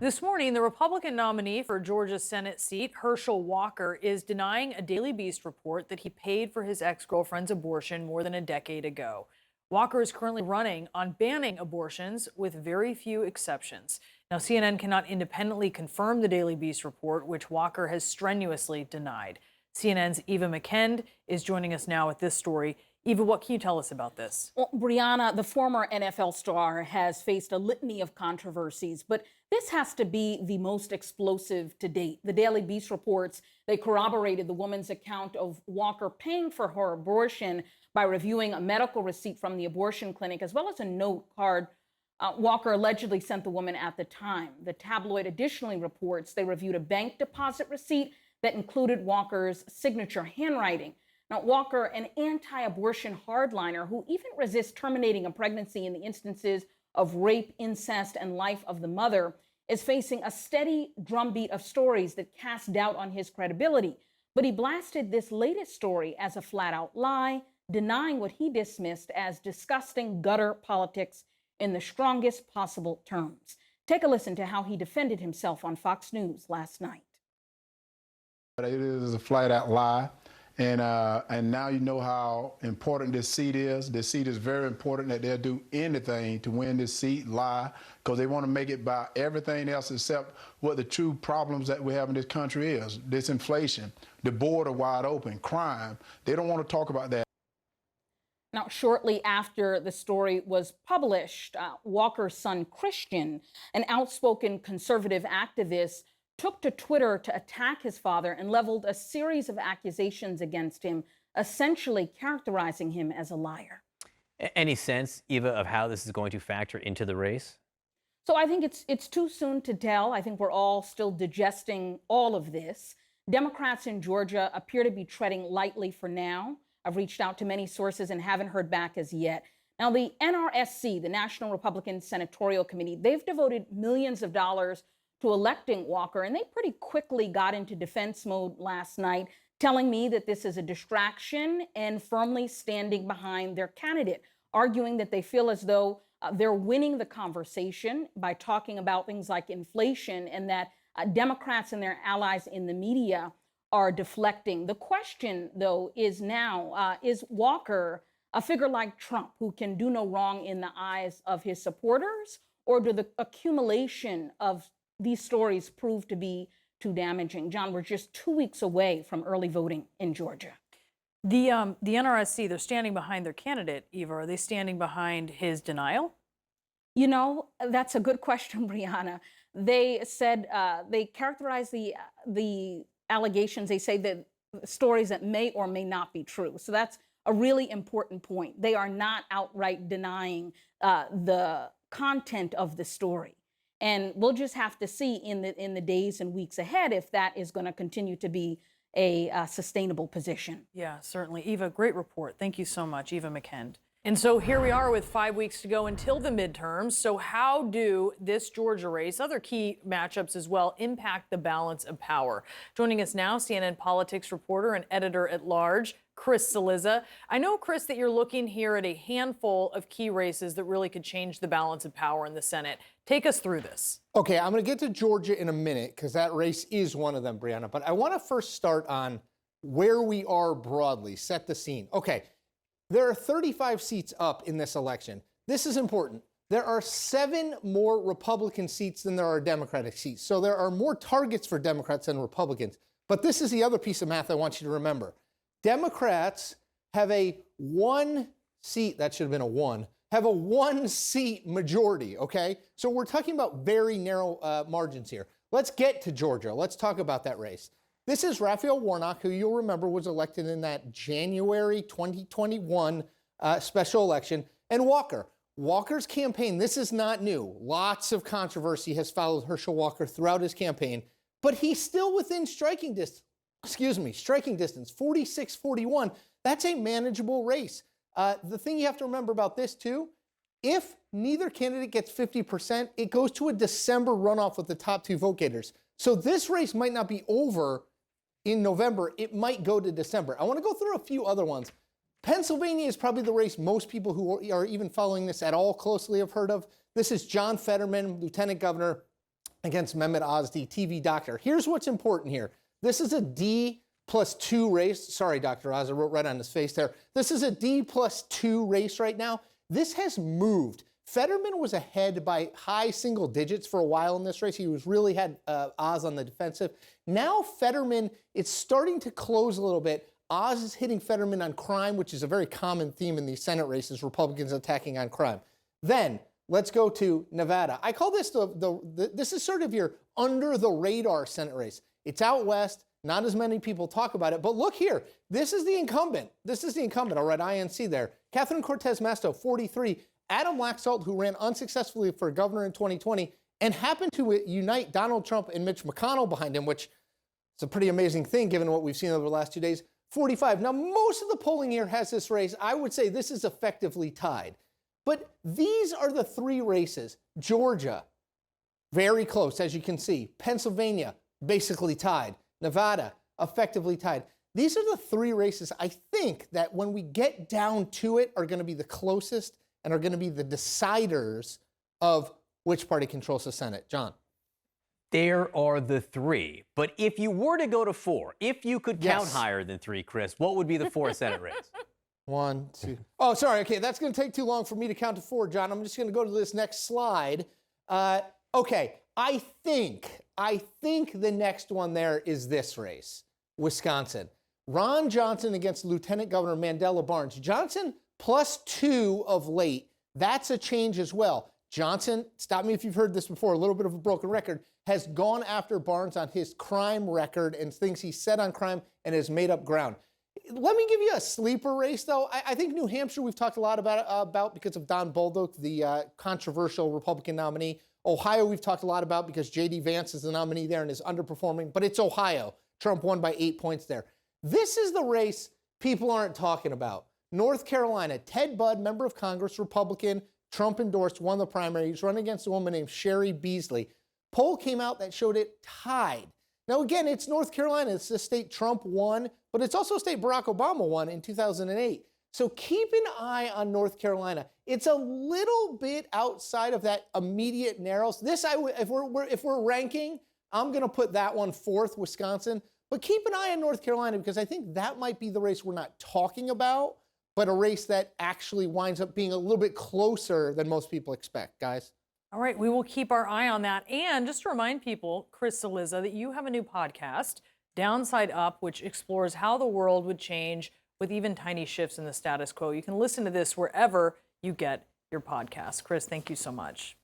This morning, the Republican nominee for Georgia's Senate seat, Herschel Walker, is denying a Daily Beast report that he paid for his ex-girlfriend's abortion more than a decade ago. Walker is currently running on banning abortions with very few exceptions. Now, CNN cannot independently confirm the Daily Beast report, which Walker has strenuously denied. CNN's Eva McKend is joining us now with this story. Eva, what can you tell us about this? Well, Brianna, the former NFL star, has faced a litany of controversies, but this has to be the most explosive to date. The Daily Beast reports they corroborated the woman's account of Walker paying for her abortion by reviewing a medical receipt from the abortion clinic, as well as a note card Walker allegedly sent the woman at the time. The tabloid additionally reports they reviewed a bank deposit receipt that included Walker's signature handwriting. Now, Walker, an anti-abortion hardliner who even resists terminating a pregnancy in the instances of rape, incest, and life of the mother, is facing a steady drumbeat of stories that cast doubt on his credibility. But he blasted this latest story as a flat-out lie, denying what he dismissed as disgusting gutter politics in the strongest possible terms. Take a listen to how he defended himself on Fox News last night. It is a flat-out lie. And now you know how important this seat is. This seat is very important, that they'll do anything to win this seat, lie, because they want to make it by everything else except what the true problems that we have in this country is. This inflation, the border wide open, crime. They don't want to talk about that. Now, shortly after the story was published, Walker's son, Christian, an outspoken conservative activist, took to Twitter to attack his father and leveled a series of accusations against him, essentially characterizing him as a liar. Any sense, Eva, of how this is going to factor into the race? So I think it's too soon to tell. I think we're all still digesting all of this. Democrats in Georgia appear to be treading lightly for now. I've reached out to many sources and haven't heard back as yet. Now, the NRSC, the National Republican Senatorial Committee, they've devoted millions of dollars to electing Walker, and they pretty quickly got into defense mode last night, telling me that this is a distraction and firmly standing behind their candidate, arguing that they feel as though they're winning the conversation by talking about things like inflation, and that Democrats and their allies in the media are deflecting. The question, though, is now, is Walker a figure like Trump who can do no wrong in the eyes of his supporters, or do the accumulation of these stories prove to be too damaging? John, we're just 2 weeks away from early voting in Georgia. The NRSC, they're standing behind their candidate, Eva. Are they standing behind his denial? You know, that's a good question, Brianna. They said they characterized the allegations. They say that stories that may or may not be true. So that's a really important point. They are not outright denying the content of the story. And we'll just have to see in the days and weeks ahead if that is going to continue to be a sustainable position. Yeah, certainly. Eva, great report. Thank you so much, Eva McKend. And so here we are with 5 weeks to go until the midterms. So how do this Georgia race, other key matchups as well, impact the balance of power? Joining us now, CNN politics reporter and editor-at-large, Chris Cillizza. I know, Chris, that you're looking here at a handful of key races that really could change the balance of power in the Senate. Take us through this. Okay, I'm going to get to Georgia in a minute because that race is one of them, Brianna. But I want to first start on where we are broadly, set the scene. Okay, there are 35 seats up in this election. This is important. There are 7 more Republican seats than there are Democratic seats. So there are more targets for Democrats than Republicans. But this is the other piece of math I want you to remember. Democrats have a 1 seat, that should have been a 1, have a 1 seat majority, okay? So we're talking about very narrow margins here. Let's get to Georgia. Let's talk about that race. This is Raphael Warnock, who you'll remember was elected in that January 2021 special election, and Walker. Walker's campaign, this is not new. Lots of controversy has followed Herschel Walker throughout his campaign, but he's still within striking distance. Striking distance, 46-41. That's a manageable race. The thing you have to remember about this, too, if neither candidate gets 50%, it goes to a December runoff with the top 2 vote getters. So this race might not be over in November. It might go to December. I want to go through a few other ones. Pennsylvania is probably the race most people who are even following this at all closely have heard of. This is John Fetterman, lieutenant governor. against Mehmet Ozdi, TV doctor. Here's what's important here. This is a D+2 race. Sorry, Dr. Oz, I wrote right on his face there. This is a D+2 race right now. This has moved. Fetterman was ahead by high single digits for a while in this race. He was really had Oz on the defensive. Now Fetterman, it's starting to close a little bit. Oz is hitting Fetterman on crime, which is a very common theme in these Senate races, Republicans attacking on crime. Then let's go to Nevada. I call this this is sort of your under the radar Senate race. It's out west. Not as many people talk about it, but look here. This is the incumbent. This is the incumbent. I'll write INC there. Catherine Cortez Masto, 43. Adam Laxalt, who ran unsuccessfully for governor in 2020 and happened to unite Donald Trump and Mitch McConnell behind him, which is a pretty amazing thing given what we've seen over the last 2 days, 45. Now, most of the polling here has this race. I would say this is effectively tied. But these are the three races. Georgia, very close, as you can see. Pennsylvania, basically tied. Nevada, effectively tied. These are the three races I think that when we get down to it are going to be the closest and are going to be the deciders of which party controls the Senate. John. There are the three. But if you were to go to four, if you could count Yes. higher than three, Chris, what would be the fourth Senate race? 1, 2. Oh, sorry. Okay, that's going to take too long for me to count to 4, John. I'm just going to go to this next slide. Okay, I think the next one there is this race, Wisconsin. Ron Johnson against Lieutenant Governor Mandela Barnes. Johnson +2 of late. That's a change as well. Johnson, stop me if you've heard this before, a little bit of a broken record, has gone after Barnes on his crime record and things he said on crime and has made up ground. Let me give you a sleeper race, though. I think New Hampshire we've talked a lot about because of Don Bolduc, the controversial Republican nominee. Ohio we've talked a lot about because J.D. Vance is the nominee there and is underperforming, but it's Ohio. Trump won by 8 points there. This is the race people aren't talking about. North Carolina, Ted Budd, member of Congress, Republican, Trump endorsed, won the primary. He's running against a woman named Sherry Beasley. Poll came out that showed it tied. Now, again, it's North Carolina. It's the state Trump won, but it's also a state Barack Obama won in 2008. So keep an eye on North Carolina. It's a little bit outside of that immediate narrows. This, if we're ranking, I'm going to put that one fourth, Wisconsin. But keep an eye on North Carolina because I think that might be the race we're not talking about, but a race that actually winds up being a little bit closer than most people expect, guys. All right, we will keep our eye on that. And just to remind people, Chris Cillizza, that you have a new podcast, Downside Up, which explores how the world would change with even tiny shifts in the status quo. You can listen to this wherever you get your podcasts. Chris, thank you so much.